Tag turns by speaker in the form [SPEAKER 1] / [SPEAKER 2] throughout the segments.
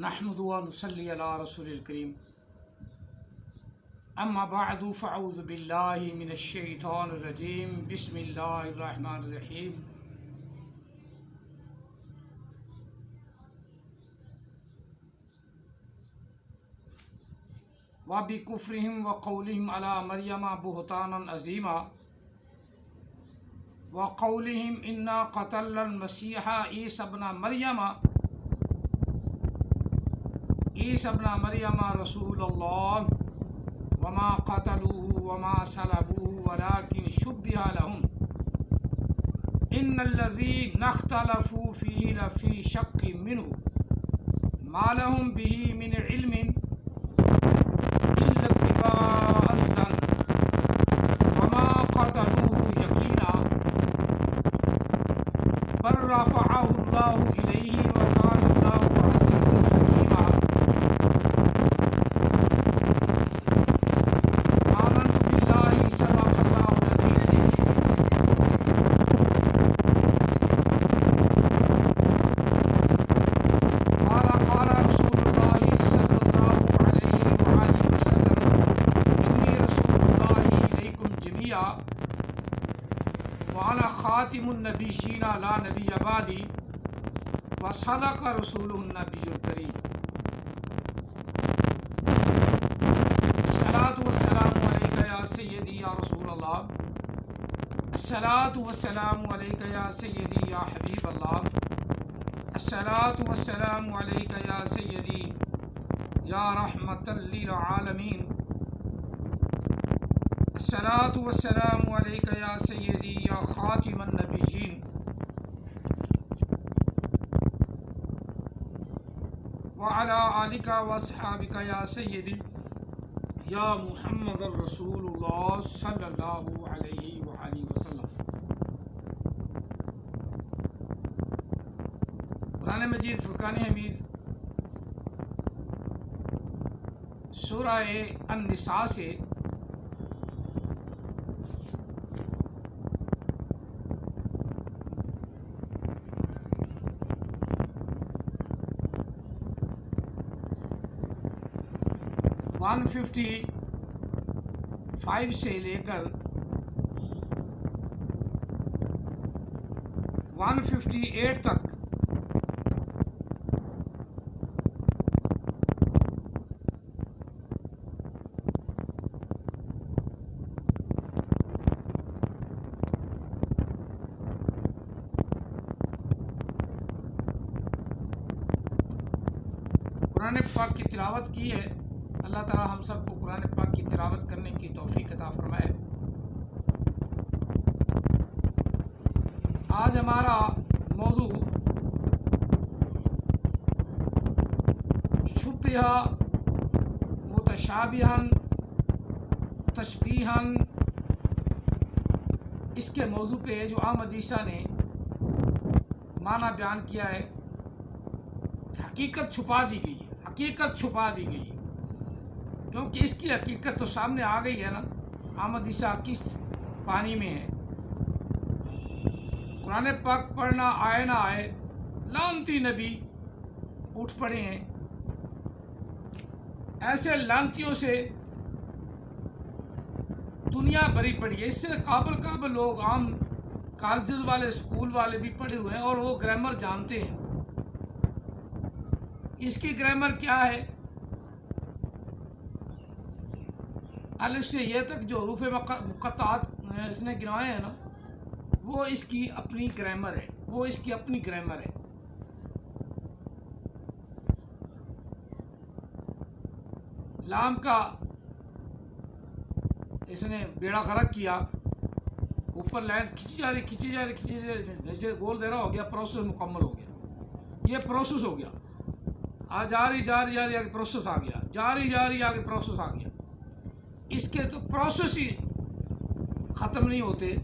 [SPEAKER 1] نحمد و نصلی علی رسول الکریم اما بعد فاعوذ باللہ من الشیطان الرجیم بسم اللہ الرحمن الرحیم وبکفرہم وقولہم علی مریم بہتانا عظیما وقولہم انا قتلنا المسیح عیسی ابن مریم رسول اللہ وما قتلوه وما صلبوه ولكن شبه لهم ان الذين اختلفوا فيه لفي شك منه ما لهم به من علم الا اتباع الظن وما قتلوه يقينا بل رفعه الله اليه وكان الله عزيزا حكيما وانا خاتم النبیین لا نبی بعدی وصدق رسوله النبی الکریم الصلاۃ والسلام علیک یا سیدی یا رسول اللہ الصلاۃ والسلام علیک یا سیدی یا حبیب اللہ الصلاۃ والسلام علیک یا سیدی یا رحمۃ للعالمین الصلاۃ والسلام علیک یا سیدی یا خاتم النبیین وعلی آلک واصحابک یا سیدی یا محمد الرسول اللہ صلی اللہ علیہ وآلہ وسلم۔ قرآن مجید فرقان حمید سورہ النساء سے 155 سے لے کر 158 تک قرآن پاک کی تلاوت کی ہے۔ اللہ تعالی ہم سب کو قرآن پاک کی تلاوت کرنے کی توفیق عطا فرمائے۔ آج ہمارا موضوع شبہ متشابہن تشبیہن، اس کے موضوع پہ جو احمد عیسیٰ نے معنی بیان کیا ہے، حقیقت چھپا دی گئی ہے، حقیقت چھپا دی گئی ہے، کیونکہ اس کی حقیقت تو سامنے آ گئی ہے نا۔ احمد عیسیٰ کس پانی میں ہے؟ قرآن پاک پڑھنا آئے نہ آئے، لعنتی نبی اٹھ پڑے ہیں۔ ایسے لعنتیوں سے دنیا بھری پڑی ہے۔ اس سے قابل لوگ عام کالجز والے اسکول والے بھی پڑھے ہوئے ہیں اور وہ گرامر جانتے ہیں۔ اس کی گرامر کیا ہے؟ الف سے یہ تک جو حروف مقطعات اس نے گنوائے ہیں نا، وہ اس کی اپنی گرامر ہے، وہ اس کی اپنی گرامر ہے۔ لام کا اس نے بیڑا غرق کیا، اوپر لائن کھینچی جا رہی جیسے گول دے رہا ہو گیا، پروسیس مکمل ہو گیا، یہ پروسیس ہو گیا، جاری آگے پروسیس آ گیا، جاری آگے پروسیس آ گیا۔ اس کے تو پروسیس ہی ختم نہیں ہوتے،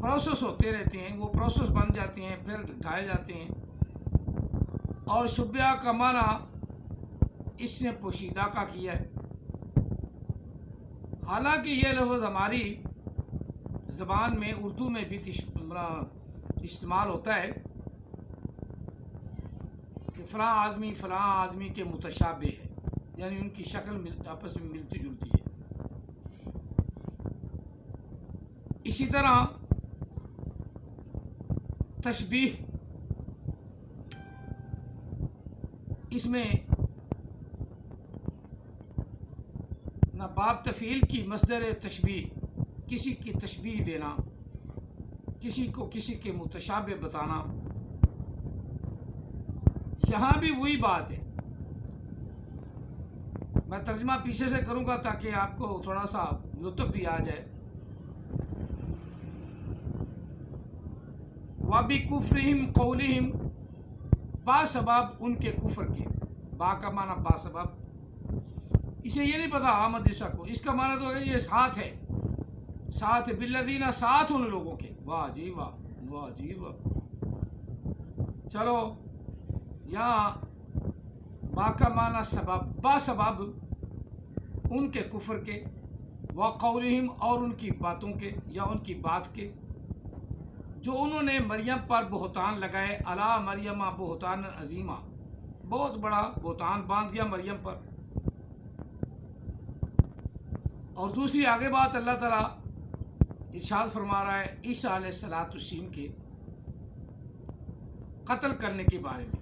[SPEAKER 1] پروسیس ہوتے رہتے ہیں، وہ پروسیس بن جاتے ہیں، پھر ڈھائے جاتے ہیں۔ اور شبیہ کا معنی اس نے پوشیدہ کا کیا ہے، حالانکہ یہ لفظ ہماری زبان میں اردو میں بھی استعمال ہوتا ہے کہ فلاں آدمی کے متشابہ ہے، یعنی ان کی شکل آپس میں ملتی جلتی ہے۔ اسی طرح تشبیہ، اس میں نہ باب تفعیل کی مصدر تشبیہ، کسی کی تشبیہ دینا، کسی کو کسی کے متشابہ بتانا، یہاں بھی وہی بات ہے۔ میں ترجمہ پیچھے سے کروں گا تاکہ آپ کو تھوڑا سا لطف بھی آ جائے۔ وَبِكُفْرِهِمْ قَوْلِهِمْ، با سبب ان کے کفر کے، با کا معنی با سبب، اسے یہ نہیں پتا احمد عیسیٰ کو، اس کا معنی تو ہے یہ ساتھ ہے، ساتھ بالذین، ساتھ ان لوگوں کے۔ واہ جی واہ، واہ جی واہ۔ چلو یہاں با کا معنی سبب، با سبب ان کے کفر کے، وقولہم، اور ان کی باتوں کے یا ان کی بات کے، جو انہوں نے مریم پر بہتان لگائے، علی مریم بہتان عظیمہ، بہت بڑا بہتان باندھ دیا مریم پر۔ اور دوسری آگے بات اللہ تعالیٰ ارشاد فرما رہا ہے عیسیٰ علیہ السلام کے قتل کرنے کے بارے میں۔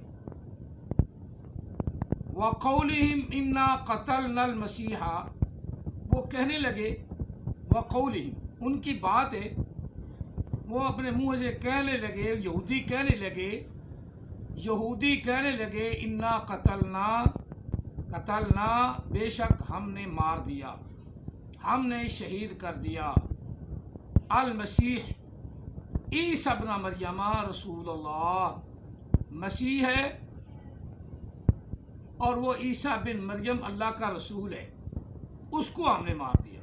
[SPEAKER 1] وَقَوْلِهِمْ إِنَّا قَتَلْنَا الْمَسِيحَ، وہ کہنے لگے، وَقَوْلِهِمْ، ان کی بات ہے، وہ اپنے منہ سے کہنے لگے، یہودی کہنے لگے اِنَّا قتلنا، بے شک ہم نے مار دیا، ہم نے شہید کر دیا، المسیح، عیسیٰ ابن مریم رسول اللہ، مسیح ہے اور وہ عیسیٰ بن مریم اللہ کا رسول ہے، اس کو ہم نے مار دیا۔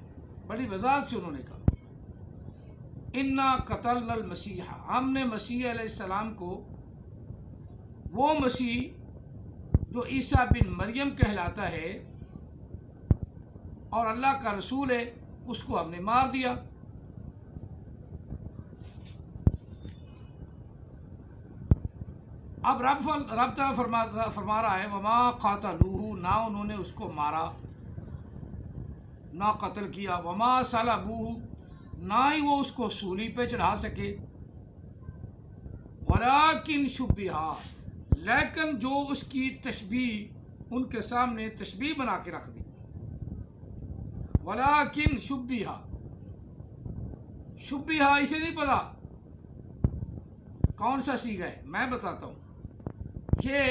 [SPEAKER 1] بڑی وضاحت سے انہوں نے کہا انا قتلنا المسیح، ہم نے مسیح علیہ السلام کو، وہ مسیح جو عیسیٰ بن مریم کہلاتا ہے اور اللہ کا رسول ہے، اس کو ہم نے مار دیا۔ اب رب تعالیٰ فرما رہا ہے وما قاتلوہ، نہ انہوں نے اس کو مارا، نہ قتل کیا، وما صلبوہ، نہ ہی وہ اس کو سولی پہ چڑھا سکے، ولیکن شبہ، لیکن جو اس کی تشبیہ ان کے سامنے تشبیہ بنا کے رکھ دی، ولیکن شبہ، اسے نہیں پتا کون سا صیغہ ہے، میں بتاتا ہوں، یہ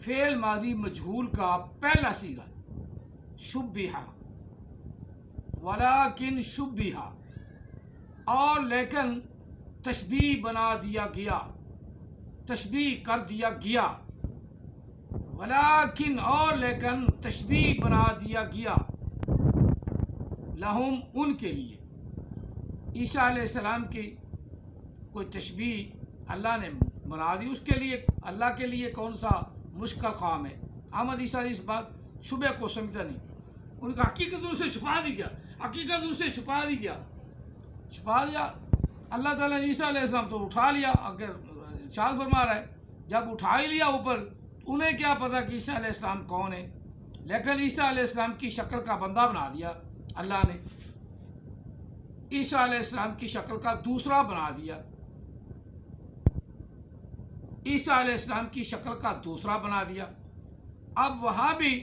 [SPEAKER 1] فعل ماضی مجہول کا پہلا صیغہ ہے، شبہ، ولیکن شبہ، اور لیکن تشبیہ بنا دیا گیا، تشبیہ کر دیا گیا، ولیکن، اور لیکن تشبیہ بنا دیا گیا، لہم، ان کے لیے، عیسیٰ علیہ السلام کی کوئی تشبیہ اللہ نے بنا دی، اس کے لیے، اللہ کے لیے کون سا مشکل کام ہے؟ احمد عیسیٰ اس بات شبہ کو سمجھتا نہیں، ان کا حقیقت ان سے چھپا دی گیا، چھپا دیا۔ اللہ تعالیٰ نے عیسیٰ علیہ السلام تو اٹھا لیا، اگر ارشاد فرما رہا ہے جب اٹھا ہی لیا اوپر، انہیں کیا پتا کہ عیسیٰ علیہ السلام کون ہے، لیکن عیسیٰ علیہ السلام کی شکل کا بندہ بنا دیا اللہ نے، عیسیٰ علیہ السلام کی شکل کا دوسرا بنا دیا، عیسیٰ علیہ السلام کی شکل کا دوسرا بنا دیا۔ اب وہاں بھی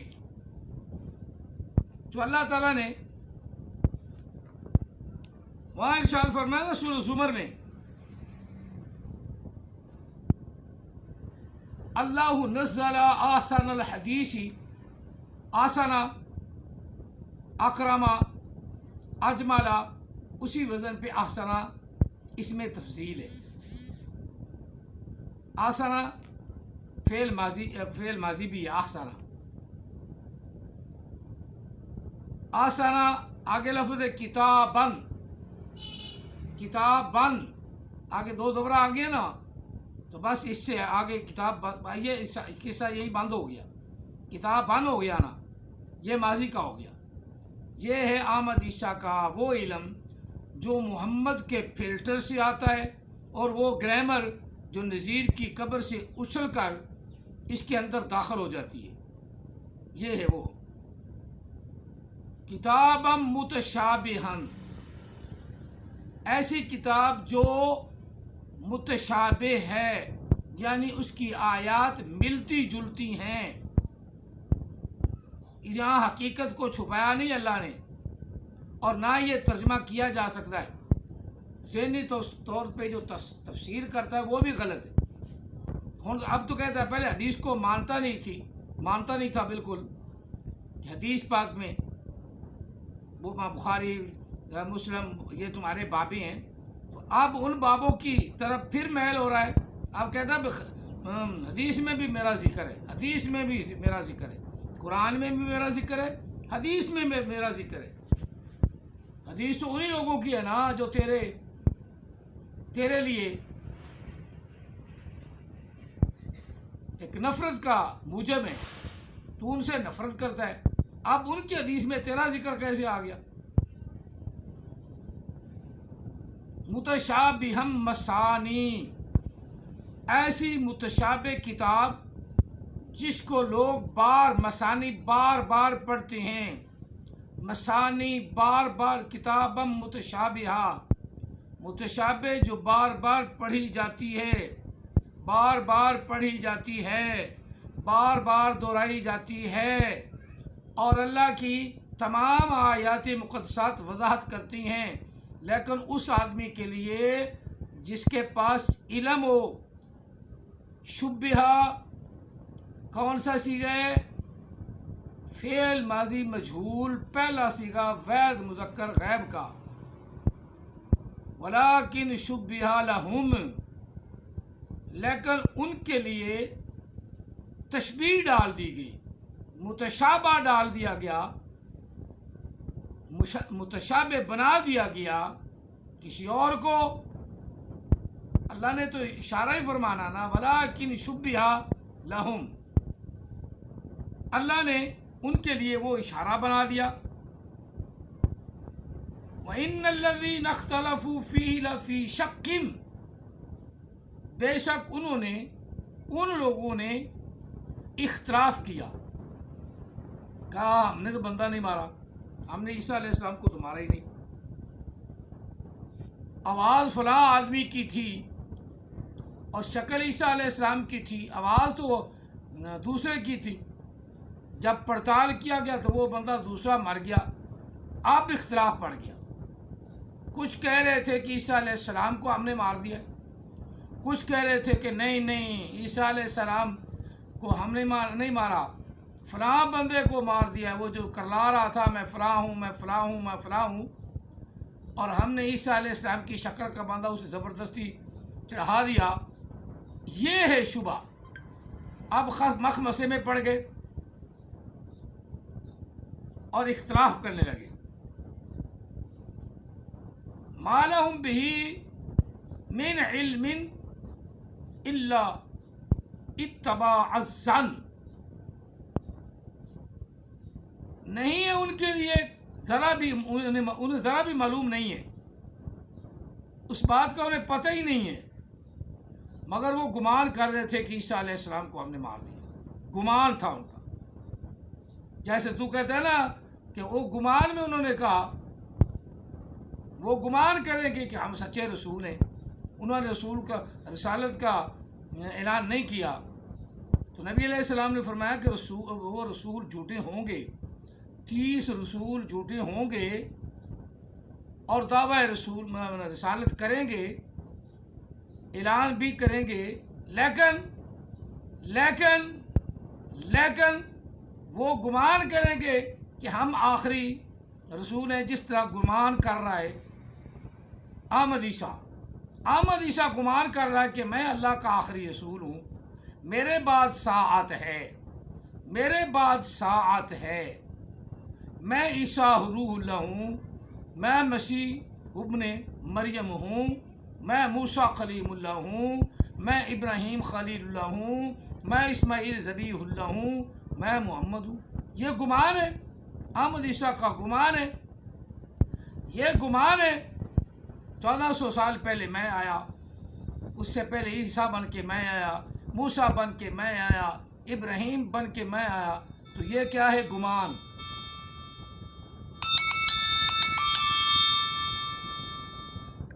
[SPEAKER 1] جو اللہ تعالیٰ نے وہاں ارشاد فرمایا نا سورہ زمر میں، اللہ نزل احسن الحدیث، آسانہ، اکرما، اجمالا، اسی وزن پہ احسنہ اس میں تفضیل ہے۔ آسانہ فعل ماضی بھی ہے، احسنہ، آسانہ آگے لفظ ہے کتابن، آگے دو دوبارہ آ گیا نا، تو بس اس سے آگے کتاب، یہ قصہ یہی بند ہو گیا، کتاب بند ہو گیا نا، یہ ماضی کا ہو گیا۔ یہ ہے احمد عیسیٰ کا وہ علم جو محمد کے فلٹر سے آتا ہے، اور وہ گرامر جو نذیر کی قبر سے اچھل کر اس کے اندر داخل ہو جاتی ہے. یہ ہے وہ کتابا متشابہن، ایسی کتاب جو متشابہ ہے، یعنی اس کی آیات ملتی جلتی ہیں. یہاں حقیقت کو چھپایا نہیں اللہ نے، اور نہ یہ ترجمہ کیا جا سکتا ہے. ذہنی طور پہ جو تفسیر کرتا ہے وہ بھی غلط ہے. اب تو کہتا ہے پہلے حدیث کو مانتا نہیں تھا بالکل. حدیث پاک میں وہ بخاری مسلم یہ تمہارے بابیں ہیں، تو اب ان بابوں کی طرف پھر میل ہو رہا ہے. اب کہتا ہے حدیث میں بھی میرا ذکر ہے، حدیث میں بھی میرا ذکر ہے، قرآن میں بھی میرا ذکر ہے، حدیث میں میرا ذکر ہے. حدیث تو انہی لوگوں کی ہے نا جو تیرے لیے ایک نفرت کا موجب ہے، تو ان سے نفرت کرتا ہے. اب ان کی حدیث میں تیرا ذکر کیسے آ گیا؟ متشابہم مثانی، ایسی متشابہ کتاب جس کو لوگ مثانی بار بار پڑھتے ہیں. مثانی بار بار، کتابم متشابہہ، متشابہ جو بار بار پڑھی جاتی ہے، بار بار پڑھی جاتی ہے، بار بار دہرائی جاتی ہے، اور اللہ کی تمام آیات مقدسات وضاحت کرتی ہیں. لیکن اس آدمی کے لیے جس کے پاس علم ہو، شبہہ کون سا صیغہ ہے؟ فعل ماضی مجہول، پہلا صیغہ وید مذکر غیب کا. ولیکن شبہ لہم، لیکن ان کے لیے تشبیہ ڈال دی گئی، متشابہ ڈال دیا گیا، متشابہ بنا دیا گیا کسی اور کو. اللہ نے تو اشارہ ہی فرمانا نا، ولیکن شبہ لہم، اللہ نے ان کے لیے وہ اشارہ بنا دیا. وَإِنَّ الَّذِينَ اخْتَلَفُوا فِيهِ لَفِي شَكٍّ، بے شک ان لوگوں نے اختلاف کیا. کہا ہم نے تو بندہ نہیں مارا، ہم نے عیسیٰ علیہ السلام کو تو مارا ہی نہیں. آواز فلاں آدمی کی تھی اور شکل عیسیٰ علیہ السلام کی تھی، آواز تو دوسرے کی تھی. جب پڑتال کیا گیا تو وہ بندہ دوسرا مر گیا. اب اختلاف پڑ گیا. کچھ کہہ رہے تھے کہ عیسیٰ علیہ السلام کو ہم نے مار دیا، کچھ کہہ رہے تھے کہ نہیں عیسیٰ علیہ السلام کو ہم نے نہیں مارا، فلاں بندے کو مار دیا، وہ جو کرلا رہا تھا میں فلاں ہوں، میں فلاں ہوں، میں فلاں ہوں، اور ہم نے عیسیٰ علیہ السلام کی شکل کا بندہ اسے زبردستی چڑھا دیا. یہ ہے شبہ. اب مخمسے میں پڑ گئے اور اختلاف کرنے لگے. ما لہم بہ من علم الا اتباع الظن، نہیں ہے ان کے لیے انہیں ذرا بھی معلوم نہیں ہے، اس بات کا انہیں پتہ ہی نہیں ہے، مگر وہ گمان کر رہے تھے کہ عیسیٰ علیہ السلام کو ہم نے مار دیا. گمان تھا ان کا. جیسے تو کہتا ہے نا کہ وہ گمان میں انہوں نے کہا، وہ گمان کریں گے کہ ہم سچے رسول ہیں. انہوں نے رسالت کا اعلان نہیں کیا. تو نبی علیہ السلام نے فرمایا کہ وہ رسول جھوٹے ہوں گے، 30 رسول جھوٹے ہوں گے اور دعویٰ رسالت کریں گے، اعلان بھی کریں گے، لیکن وہ گمان کریں گے کہ ہم آخری رسول ہیں، جس طرح گمان کر رہا ہے احمد عیسیٰ گمان کر رہا ہے کہ میں اللہ کا آخری رسول ہوں، میرے بعد ساعت ہے، میں عیسیٰ روح اللہ ہوں، میں مسیح ابن مریم ہوں، میں موسیٰ کلیم اللہ ہوں، میں ابراہیم خلیل اللہ ہوں، میں اسماعیل ذبیح اللہ ہوں، میں محمد ہوں. یہ گمان ہے، احمد عیسیٰ کا گمان ہے. یہ گمان ہے 1400 سال پہلے میں آیا، اس سے پہلے عیسیٰ بن کے میں آیا، موسیٰ بن کے میں آیا، ابراہیم بن کے میں آیا تو یہ کیا ہے گمان